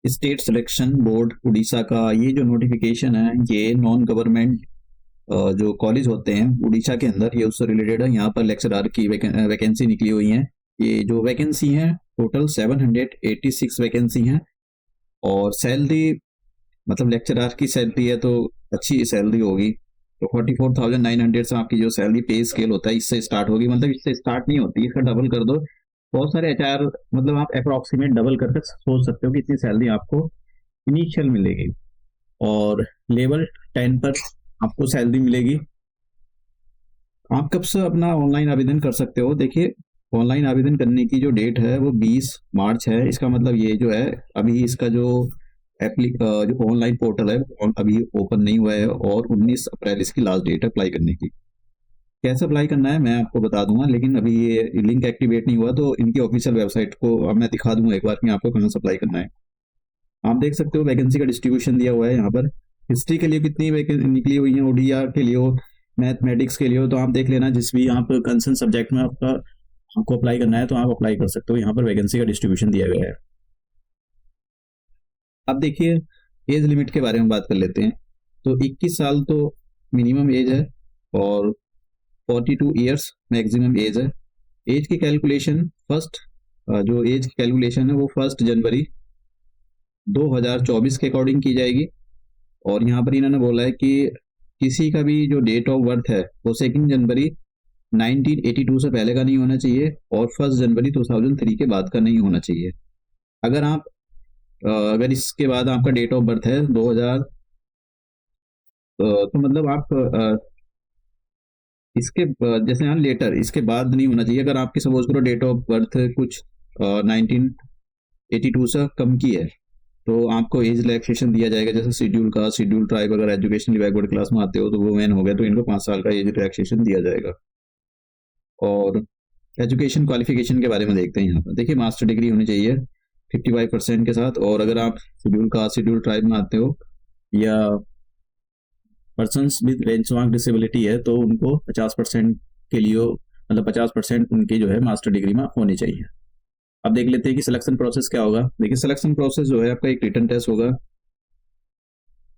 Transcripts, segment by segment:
State selection board Orissa का ये जो नोटिफिकेशन है, ये नॉन गवर्नमेंट जो कॉलेज होते हैं उड़ीसा के अंदर, ये उससे रिलेटेड है। यहाँ पर लेक्चरर की वैकेंसी निकली हुई है। ये जो वैकेंसी है टोटल 786 वैकेंसी हैं। और सैलरी, मतलब लेक्चरर की सैलरी है तो अच्छी सैलरी होगी। तो 44,900 से आपकी जो सैलरी पे स्केल होता है इससे स्टार्ट होगी। मतलब इससे स्टार्ट नहीं होती, इसका डबल कर दो। बहुत सारे एचआर, मतलब आप अप्रोक्सीमेट डबल करके सोच सकते हो कि इतनी सैलरी आपको इनिशियल मिलेगी। और लेवल 10 पर आपको सैलरी मिलेगी। आप कब से अपना ऑनलाइन आवेदन कर सकते हो? देखिए, ऑनलाइन आवेदन करने की जो डेट है वो 20 मार्च है। इसका मतलब ये जो है, अभी इसका जो जो ऑनलाइन पोर्टल है वो अभी ओपन नहीं हुआ है, और 19 अप्रैल इसकी लास्ट डेट है अप्लाई करने की। कैसे अप्लाई करना है मैं आपको बता दूंगा, लेकिन अभी ये लिंक एक्टिवेट नहीं हुआ, तो इनकी ऑफिशियल वेबसाइट को अब मैं दिखा दूंगा एक बार कि आपको कहाँ से अप्लाई करना है। आप देख सकते हो वैकेंसी का डिस्ट्रीब्यूशन दिया हुआ है यहाँ पर। हिस्ट्री के लिए कितनी वैकेंसी निकली हुई है, ओडिया के लिए हो, मैथमेटिक्स के लिए हो, तो आप देख लेना जिस भी आप कंसर्न सब्जेक्ट में आपको अप्लाई करना है तो आप अप्लाई कर सकते हो। यहाँ पर वैकेंसी का डिस्ट्रीब्यूशन दिया गया है। अब देखिए, एज लिमिट के बारे में बात कर लेते हैं। तो 21 साल तो मिनिमम एज है, और 42 ईयर्स मैक्सिमम एज है। एज की कैलकुलेशन जो एज की कैलकुलेशन है वो 1 जनवरी 2024 के अकॉर्डिंग की जाएगी। और यहाँ पर इन्होंने बोला है कि किसी का भी जो डेट ऑफ बर्थ है वो 2 जनवरी 1982 से पहले का नहीं होना चाहिए, और 1 जनवरी 2003 के बाद का नहीं होना चाहिए। अगर इसके बाद आपका डेट ऑफ बर्थ है 2000, तो मतलब आप जैसे यहाँ लेटर इसके बाद नहीं होना चाहिए। अगर आपकी सपोज करो डेट ऑफ बर्थ कुछ 1982 से कम की है, तो आपको एज रिलैक्सेशन दिया जाएगा। जैसे शेड्यूल ट्राइब अगर एजुकेशनली बैकवर्ड क्लास में आते हो तो वो मैन हो गया, तो इनको 5 साल का एज रिलैक्सेशन दिया जाएगा। और एजुकेशन क्वालिफिकेशन के बारे में देखते हैं। यहाँ पर देखिए, मास्टर डिग्री होनी चाहिए 55% के साथ। और अगर आप शेड्यूल ट्राइब में आते हो या पर्सन्स विद बेंचमार्क डिसेबिलिटी है तो उनको 50% के लिए, मतलब 50% उनकी जो है मास्टर डिग्री में होनी चाहिए। अब देख लेते हैं कि सिलेक्शन प्रोसेस क्या होगा। देखिए, सिलेक्शन प्रोसेस जो है आपका एक रिटन टेस्ट होगा,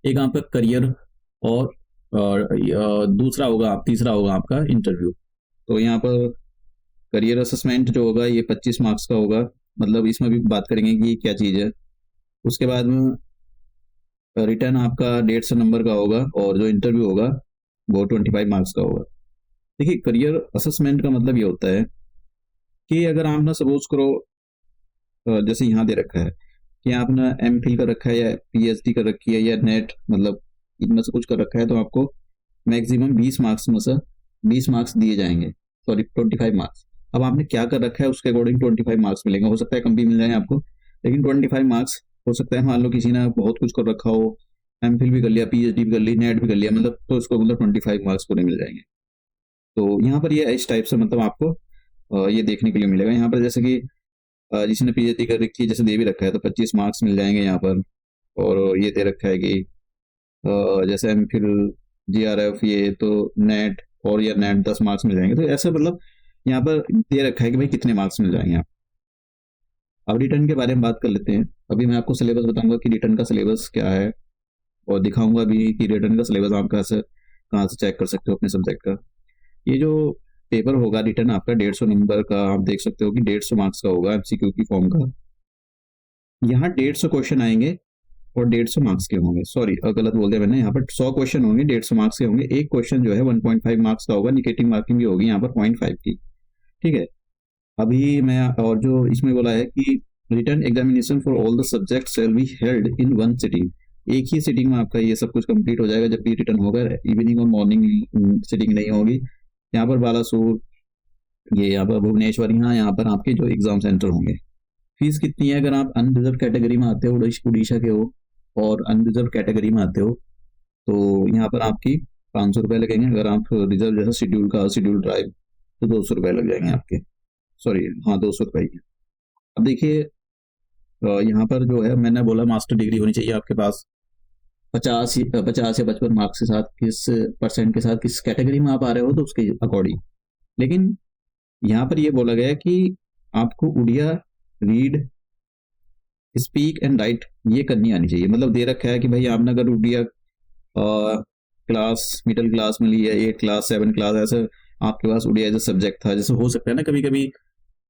एक आपका करियर, और तीसरा होगा आपका इंटरव्यू। तो यहाँ पर करियर असेसमेंट जो होगा ये 25 मार्क्स का होगा। मतलब इसमें भी बात करेंगे कि क्या चीज़ है। उसके बाद में रिटर्न आपका 150 नंबर का होगा, और जो इंटरव्यू होगा वो 25 मार्क्स का होगा। देखिए, करियर असेसमेंट का मतलब ये होता है कि अगर आप ना सपोज करो, जैसे यहाँ दे रखा है कि आपने एमफिल कर रखा है या पीएचडी कर रखी है या नेट, मतलब इनमें से कुछ कर रखा है, तो आपको मैक्सिमम 20 मार्क्स में से 20 मार्क्स दिए जाएंगे, सॉरी 25 मार्क्स। अब आपने क्या कर रखा है उसके अकॉर्डिंग 25 मार्क्स मिलेंगे। हो सकता है कम भी मिल जाए आपको, लेकिन 25 मार्क्स हो सकता है। मान लो किसी ने बहुत कुछ कर रखा हो, एमफिल भी कर लिया, पीएचडी भी कर ली, नेट भी कर लिया, मतलब तो उसको मतलब 25 मार्क्स पूरे मिल जाएंगे। तो यहाँ पर ये इस टाइप से मतलब आपको ये देखने के लिए मिलेगा। यहाँ पर जैसे कि जिसने पीएचडी कर रखी है, जैसे दे भी रखा है, तो 25 मार्क्स मिल जाएंगे यहाँ पर। और ये दे रखा है कि जैसे एमफिल जीआरएफ ये तो नेट, और या नेट 10 मार्क्स मिल जाएंगे। तो ऐसा मतलब यहाँ पर दे रखा है कि भाई कितने मार्क्स मिल जाएंगे आप। अब रिटर्न के बारे में बात कर लेते हैं। अभी मैं आपको सिलेबस बताऊंगा कि रिटर्न का सिलेबस क्या है, और दिखाऊंगा भी कि रिटर्न का सिलेबस आप कहाँ से चेक कर सकते हो अपने सब्जेक्ट का। ये जो पेपर होगा रिटर्न आपका 150 नंबर का, आप देख सकते हो कि 150 मार्क्स का होगा एमसीक्यू की फॉर्म का। यहाँ 150 क्वेश्चन आएंगे और 150 मार्क्स के होंगे। सॉरी, गलत बोल दिया मैंने। यहाँ पर 100 क्वेश्चन होंगे, 150 मार्क्स के होंगे। एक क्वेश्चन जो है 1.5 मार्क्स का होगा, निगेटिव मार्किंग भी होगी यहाँ पर 0.5 की। ठीक है। अभी मैं, और जो इसमें बोला है कि return examination for all the subject will be held in one sitting. एक ही सिटिंग में आपका ये सब कुछ कंप्लीट हो जाएगा जब भी रिटर्न होगा। इवनिंग और मॉर्निंग सिटिंग नहीं होगी। यहाँ पर बालासोर, ये यहाँ पर भुवनेश्वर, यहाँ पर आपके जो एग्जाम सेंटर होंगे। फीस कितनी है? अगर आप अनरिजर्व कैटेगरी में आते हो, उड़ीसा के हो और अनरिजर्व कैटेगरी में आते हो, तो यहाँ पर आपकी 500 रुपये लगेंगे। अगर आप रिजर्व जैसे शेड्यूल ट्राइब, तो 200 रुपये लग जाएंगे आपके। सॉरी, हाँ, 200 रुपये की। अब देखिए, यहाँ पर जो है मैंने बोला मास्टर डिग्री होनी चाहिए आपके पास 50 या 55 मार्क्स के साथ, किस परसेंट के साथ, किस कैटेगरी में आप आ रहे हो तो उसके अकॉर्डिंग। लेकिन यहाँ पर ये बोला गया कि आपको Odia read speak and write ये करनी आनी चाहिए। मतलब दे रखा है कि भाई आपने अगर उड़िया क्लास मिडिल क्लास में ली है, 8 क्लास 7 क्लास, ऐसे आपके पास उड़िया एज अ सब्जेक्ट था, जैसे हो सकता है ना कभी कभी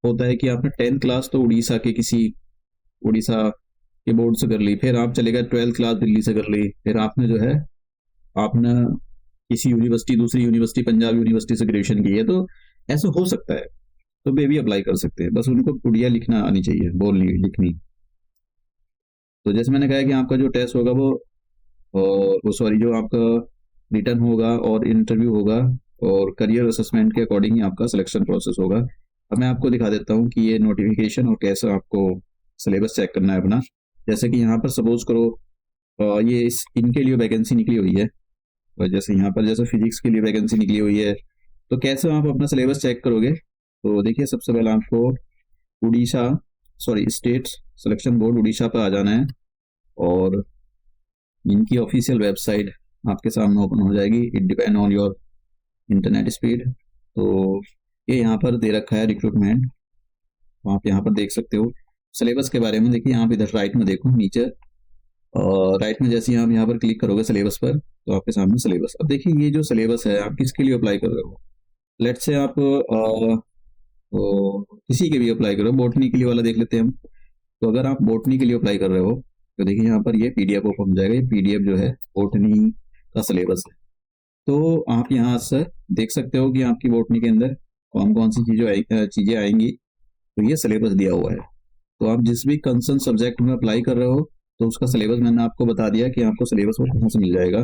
होता है कि आपने 10th क्लास तो उड़ीसा के बोर्ड से कर ली, फिर आप चले गए 12th क्लास दिल्ली से कर ली, फिर आपने जो है आपने किसी यूनिवर्सिटी दूसरी यूनिवर्सिटी पंजाब यूनिवर्सिटी से ग्रेजुएशन की है, तो ऐसा हो सकता है, तो वे भी अप्लाई कर सकते हैं, बस उनको उड़िया लिखना आनी चाहिए, बोलनी लिखनी। तो जैसे मैंने कहा कि आपका जो टेस्ट होगा वो सॉरी जो आपका रिटर्न होगा और इंटरव्यू होगा और करियर असेसमेंट के अकॉर्डिंग ही आपका सिलेक्शन प्रोसेस होगा। अब मैं आपको दिखा देता हूँ कि ये नोटिफिकेशन और कैसे आपको सिलेबस चेक करना है अपना। जैसे कि यहाँ पर सपोज करो ये इनके लिए वैकेंसी निकली हुई है, और जैसे यहाँ पर जैसे फिजिक्स के लिए वैकेंसी निकली हुई है, तो कैसे आप अपना सिलेबस चेक करोगे? तो देखिए सबसे पहले आपको स्टेट सिलेक्शन बोर्ड उड़ीसा पर आ जाना है, और इनकी ऑफिशियल वेबसाइट आपके सामने ओपन हो जाएगी। It depend on your internet speed. तो ये यहाँ पर दे रखा है रिक्रूटमेंट, तो आप यहाँ पर देख सकते हो सिलेबस के बारे में। देखिए आप इधर राइट में देखो नीचे, और राइट में जैसे आप यहाँ पर क्लिक करोगे सिलेबस पर, तो आपके सामने सिलेबस। अब देखिए ये जो सिलेबस है आप किसके लिए अप्लाई कर रहे हो? लेट्स से आप किसी के भी अप्लाई करो, बॉटनी के लिए वाला देख लेते हैं हम। तो अगर आप बॉटनी के लिए अप्लाई कर रहे हो तो देखिए यहाँ पर ये पीडीएफ ओपन हो जाएगा। ये पीडीएफ जो है बॉटनी का सिलेबस है। तो आप यहाँ से देख सकते हो कि आपकी बॉटनी के अंदर कौन कौन सी चीजें आएंगी। तो ये सिलेबस दिया हुआ है। तो आप जिस भी कंसर्न सब्जेक्ट में अप्लाई कर रहे हो, तो उसका सिलेबस मैंने आपको बता दिया कि आपको सिलेबस वो कहाँ से मिल जाएगा।